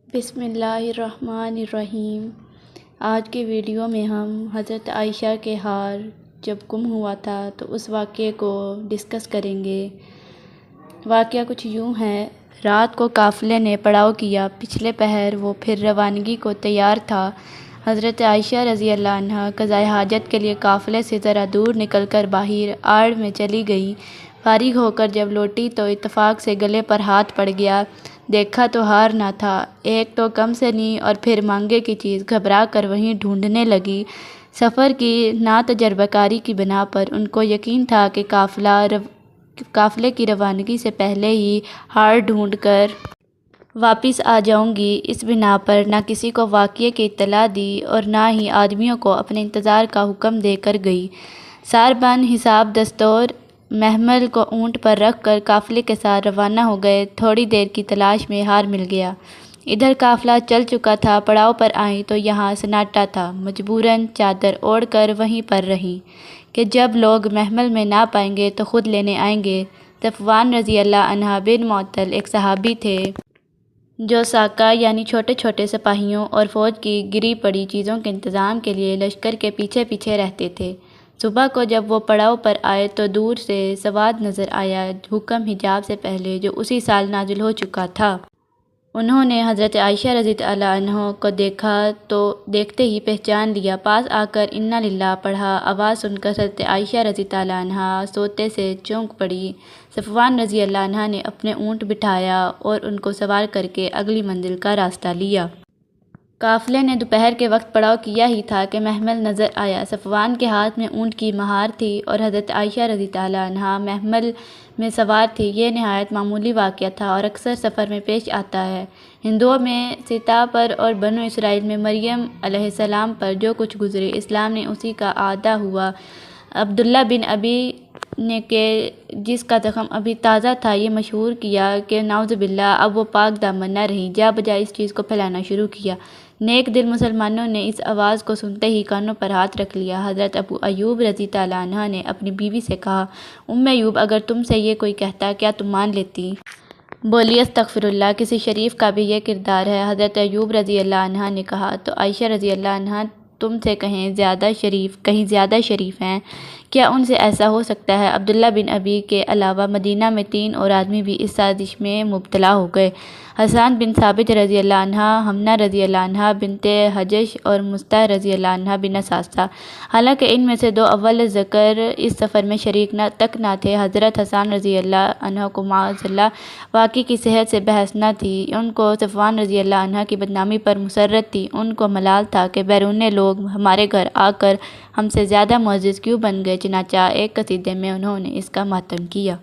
بسم اللہ الرحمن الرحیم۔ آج کی ویڈیو میں ہم حضرت عائشہ کے ہار جب گم ہوا تھا تو اس واقعے کو ڈسکس کریں گے۔ واقعہ کچھ یوں ہے، رات کو قافلے نے پڑاؤ کیا، پچھلے پہر وہ پھر روانگی کو تیار تھا۔ حضرت عائشہ رضی اللہ عنہا قضائے حاجت کے لیے قافلے سے ذرا دور نکل کر باہر آڑ میں چلی گئی۔ فارغ ہو کر جب لوٹی تو اتفاق سے گلے پر ہاتھ پڑ گیا، دیکھا تو ہار نہ تھا۔ ایک تو کم سنی اور پھر مانگے کی چیز، گھبرا کر وہیں ڈھونڈنے لگی۔ سفر کی ناتجربہ کاری کی بنا پر ان کو یقین تھا کہ قافلے کی روانگی سے پہلے ہی ہار ڈھونڈ کر واپس آ جاؤں گی۔ اس بنا پر نہ کسی کو واقعے کی اطلاع دی اور نہ ہی آدمیوں کو اپنے انتظار کا حکم دے کر گئی۔ ساربان حساب دستور محمل کو اونٹ پر رکھ کر قافلے کے ساتھ روانہ ہو گئے۔ تھوڑی دیر کی تلاش میں ہار مل گیا۔ ادھر قافلہ چل چکا تھا، پڑاؤ پر آئیں تو یہاں سناٹا تھا۔ مجبوراً چادر اوڑھ کر وہیں پر رہیں کہ جب لوگ محمل میں نہ پائیں گے تو خود لینے آئیں گے۔ صفوان رضی اللہ عنہ بن معطل ایک صحابی تھے جو ساقہ یعنی چھوٹے چھوٹے سپاہیوں اور فوج کی گری پڑی چیزوں کے انتظام کے لیے لشکر کے پیچھے پیچھے رہتے تھے۔ صبح کو جب وہ پڑاؤ پر آئے تو دور سے سواد نظر آیا، حکم حجاب سے پہلے جو اسی سال نازل ہو چکا تھا۔ انہوں نے حضرت عائشہ رضی اللہ عنہا کو دیکھا تو دیکھتے ہی پہچان لیا۔ پاس آ کر انا للہ پڑھا۔ آواز سن کر حضرت عائشہ رضی اللہ عنہا سوتے سے چونک پڑی۔ صفوان رضی اللہ عنہ نے اپنے اونٹ بٹھایا اور ان کو سوار کر کے اگلی منزل کا راستہ لیا۔ قافلے نے دوپہر کے وقت پڑاؤ کیا ہی تھا کہ محمل نظر آیا۔ صفوان کے ہاتھ میں اونٹ کی مہار تھی اور حضرت عائشہ رضی اللہ عنہا محمل میں سوار تھی۔ یہ نہایت معمولی واقعہ تھا اور اکثر سفر میں پیش آتا ہے۔ ہندوؤں میں سیتا پر اور بنو اسرائیل میں مریم علیہ السلام پر جو کچھ گزرے، اسلام نے اسی کا اعادہ ہوا۔ عبداللہ بن ابی نے کہ جس کا زخم ابھی تازہ تھا یہ مشہور کیا کہ نعوذ باللہ اب وہ پاک دامن نہ رہیں، جا بجا اس چیز کو پھیلانا شروع کیا۔ نیک دل مسلمانوں نے اس آواز کو سنتے ہی کانوں پر ہاتھ رکھ لیا۔ حضرت ابو ایوب رضی اللہ عنہ نے اپنی بیوی سے کہا، ایوب اگر تم سے یہ کوئی کہتا کیا تم مان لیتی؟ بولی استغفر اللہ، کسی شریف کا بھی یہ کردار ہے؟ حضرت ایوب رضی اللہ عنہ نے کہا تو عائشہ رضی اللہ عنہ تم سے کہیں زیادہ شریف ہیں، کیا ان سے ایسا ہو سکتا ہے؟ عبداللہ بن ابی کے علاوہ مدینہ میں 3 اور آدمی بھی اس سازش میں مبتلا ہو گئے۔ حسان بن ثابت رضی اللہ عنہ، حمنہ رضی اللہ عنہ بنت حجش اور مصطح رضی اللہ عنہ بن اساسہ۔ حالانکہ ان میں سے 2 اول ذکر اس سفر میں شریک تک نہ تھے۔ حضرت حسان رضی اللہ عنہ کو معاذ اللہ واقعے کی صحت سے بحث نہ تھی۔ ان کو صفوان رضی اللہ عنہ کی بدنامی پر مسرت تھی۔ ان کو ملال تھا کہ بیرونی لوگ ہمارے گھر آ کر ہم سے زیادہ معزز کیوں بن گئے؟ چنانچہ ایک قصیدے میں انہوں نے اس کا ماتم کیا۔